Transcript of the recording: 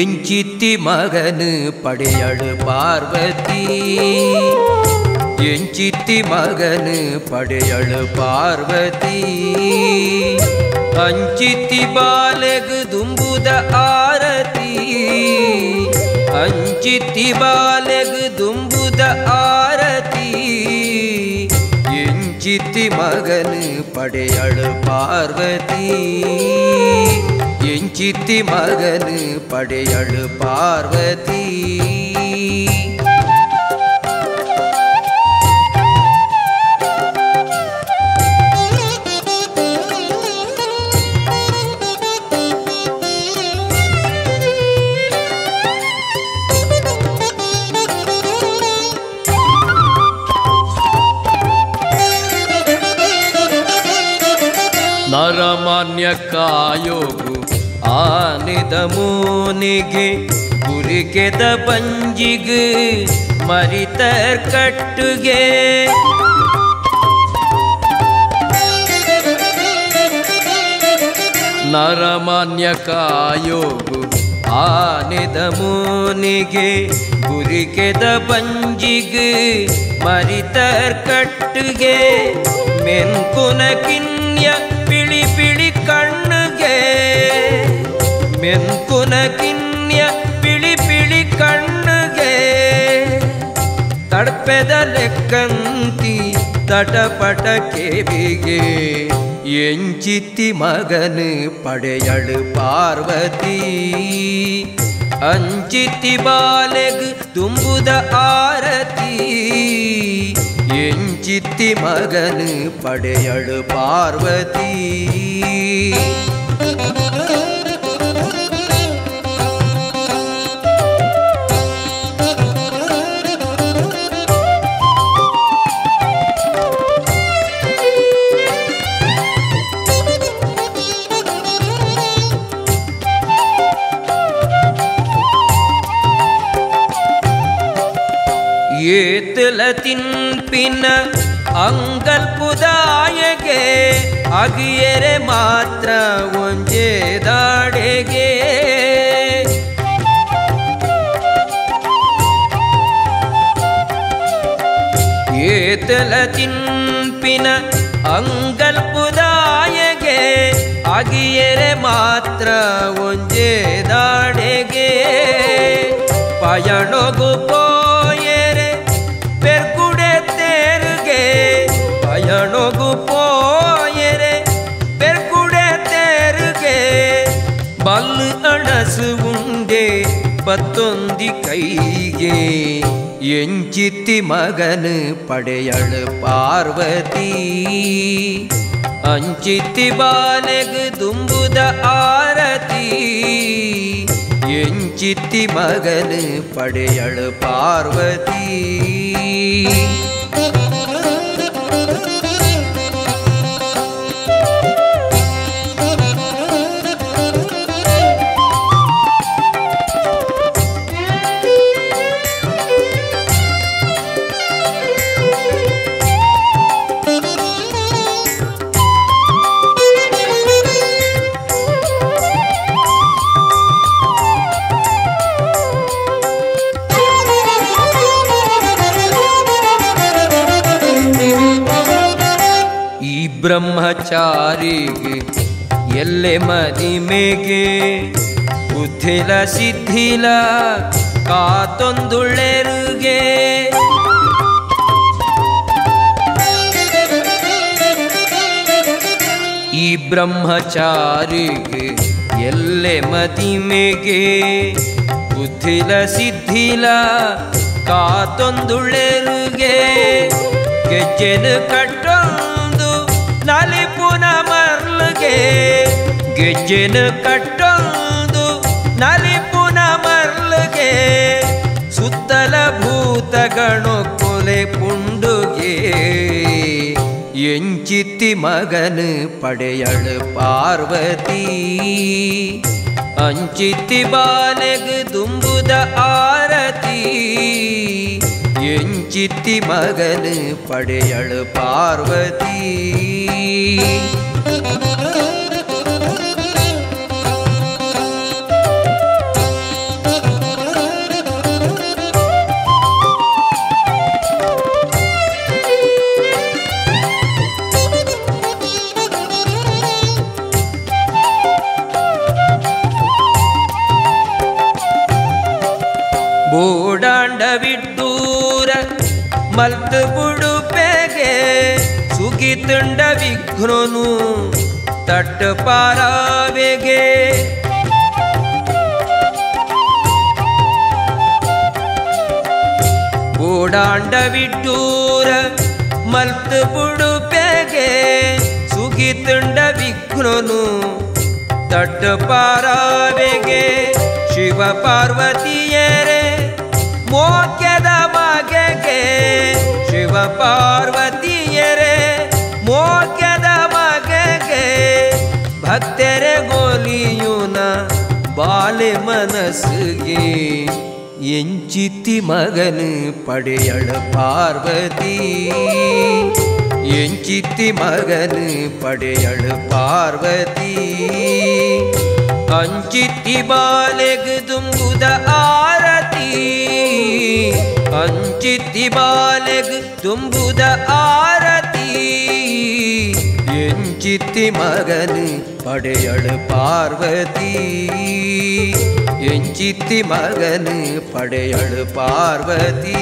ಎಂಚಿತ್ತಿ ಮಗನು ಪಡೆಯಳು ಪಾರ್ವತಿ ಎಂಚಿತ್ತಿ ಮಗನು ಪಡೆಯಳು ಪಾರ್ವತಿ ಅಂಚಿತ್ತಿ ಬಾಲೆಗು ದುಂಬುದ ಆರತಿ ಅಂಚಿತ್ತಿ ಬಾಲೆಗು ದುಂಬುದ ಆರತಿ ಎಂಚಿತ್ತಿ ಮಗನು ಪಡೆಯಳು ಪಾರ್ವತಿ ಎಂಚಿತ್ತಿ ಮಗನು ಪಡೆಯಳು ಪಾರ್ವತಿ ನರಮಾನ್ಯ ಕಾಯೋಗು ಆನಿದ ಮೂನಿಗೆ ಗುರಿಕೆದ ಬಂಜಿಗೆ ಮರಿತರ್ ಕಟ್ಟುಗೆ ನರಮಾನ್ಯ ಕಾಯೋಗು ಆನಿದ ಮೂನಿಗೆ ಗುರಿಕೆದ ಬಂಜಿಗೆ ಮರಿತರ್ ಕಟ್ಟುಗೆ ಮೆನ್ಕುನ ಕಿನ್ಯ ಪಿಳಿ ಪಿಳಿ ಕಣ್ಣುಗೆ ಮೆನ್ಕುನ ಕಿನ್ಯ ಪಿಳಿ ಪಿಳಿ ಕಣ್ಣುಗೆ ತಡ್ಪೆದ ಲೆಕ್ಕಂತಿ ತಟಪಟ ಕೇವಿಗೆ ಎಂಚಿತ್ತಿ ಮಗನು ಪಡೆಯಳು ಪಾರ್ವತಿ ಅಂಚಿತ್ತಿ ಬಾಲೆಗು ತುಂಬುದ ಆರತಿ ಎಂಚಿತ್ತಿ ಮಗನು ಪಡೆಯಳು ಪಾರ್ವತಿ ಏತಲ ತಿನ್ಪಿನ ಅಂಗಲ್ಪುದಾಯಗೆ ಅಗಿಯರೆ ಮಾತ್ರ ಒಂಜೇ ದಾಡೆಗೆ ಏತಲ ತಿನ್ಪಿನ ಅಂಗಲ್ಪುದಾಯಗೆ ಅಗಿಯರೆ ಮಾತ್ರ ಒಂಜೇ ದಾಡೆಗೆ ಪಯಣೊಗು ಪೋಯರೆ ಪೆರ್ಗುಡೆ ತೇರುಗೆ ಪಯಣೊಗು ಪೋಯರೆ ಪೆರ್ಗುಡೆ ತೇರುಗೆ ಬಲ್ಲು ಅಣಸು ಉಂಡೆ ಪತ್ತೊಂದಿ ಕೈಗೆ ಎಂಚಿತ್ತಿ ಮಗನು ಪಡೆಯಳು ಪಾರ್ವತಿ ಅಂಚಿತ್ತಿ ಬಾಲೆಗು ದುಂಬುದ ಆರತಿ ಎಂಚಿತ್ತಿ ಮಗನು ಪಡೆಯಳು ಪಾರ್ವತಿ ಬ್ರಹ್ಮಚಾರಿಗೆ ಎಲ್ಲೆ ಮದಿಮೆಗೆ ಬುದ್ಧಿಲ ಸಿದ್ಧಿಲ ಕಾತೊಂದುಳೆರುಗೆ ಈ ಬ್ರಹ್ಮಚಾರಿಗೆ ಎಲ್ಲೆ ಮದಿಮೆಗೆ ಬುದ್ಧಿಲ ಸಿದ್ಧಿಲ ಕಾತೊಂದುಳೆರುಗೆ ಗೆಜ್ಜೆನು ಕಟ್ಟೊಂದು ನಲಿಪುನ ಮರ್ಲುಗೆ ಗೆಜ್ಜೆನು ಕಟ್ಟೊಂದು ನಲಿಪುನ ಮರ್ಲುಗೆ ಸುತ್ತಲ ಭೂತಗಣು ಕೊಲೆ ಪುಂಡುಗೆ ಎಂಚಿತ್ತಿ ಮಗನು ಪಡೆಯಳು ಪಾರ್ವತಿ ಅಂಚಿತ್ತಿ ಬಾಲೆಗು ದುಂಬುದ ಆರತಿ ಎಂಚಿತ್ತಿ ಮಗನು ಪಡೆಯಳು ಪಾರ್ವತಿ ಮಲ್ತು ಬುಡುಪೆಗೆ ಸುಗಿತುಂಡ ವಿಘ್ನನು ತಟ್ಟು ಪಾರಾವೆಗೆ ಓಡಾಂಡ ವಿಟ್ಟೂರ ಮಲ್ತು ಬುಡುಪೆಗೆ ಸುಗಿತುಂಡ ವಿಘ್ನನು ತಟ್ಟು ಪಾರಾವೆಗೆ ಶಿವ ಪಾರ್ವತಿಯರೇ ಮೋಕ್ಯದ ಬಗೆಗೆ ಶಿವ ಪಾರ್ವತಿಯರೇ ಮೋಕ್ಯದ ಬಗೆಗೆ ಭಕ್ತರೆ ಗೋಲಿಯುನ ಬಾಲೆ ಮನಸ್ಸಿಗೆ ಎಂಚಿತ್ತಿ ಮಗನು ಪಡೆಯಳ ಪಾರ್ವತಿ ಎಂಚಿತ್ತಿ ಮಗನು ಪಡೆಯಳ ಪಾರ್ವತಿ ಅಂಚಿತ್ತಿ ಬಾಲೆಗ್ ತುಂಬುದ ಆರತಿ ಅಂಚಿತ್ತಿ ಬಾಲೆಗ್ ತುಂಬುದ ಆರತಿ ಎಂಚಿತ್ತಿ ಮಗನು ಪಡೆಯಳ ಪಾರ್ವತಿ ಎಂಚಿತ್ತಿ ಮಗನು ಪಡೆಯಳ ಪಾರ್ವತಿ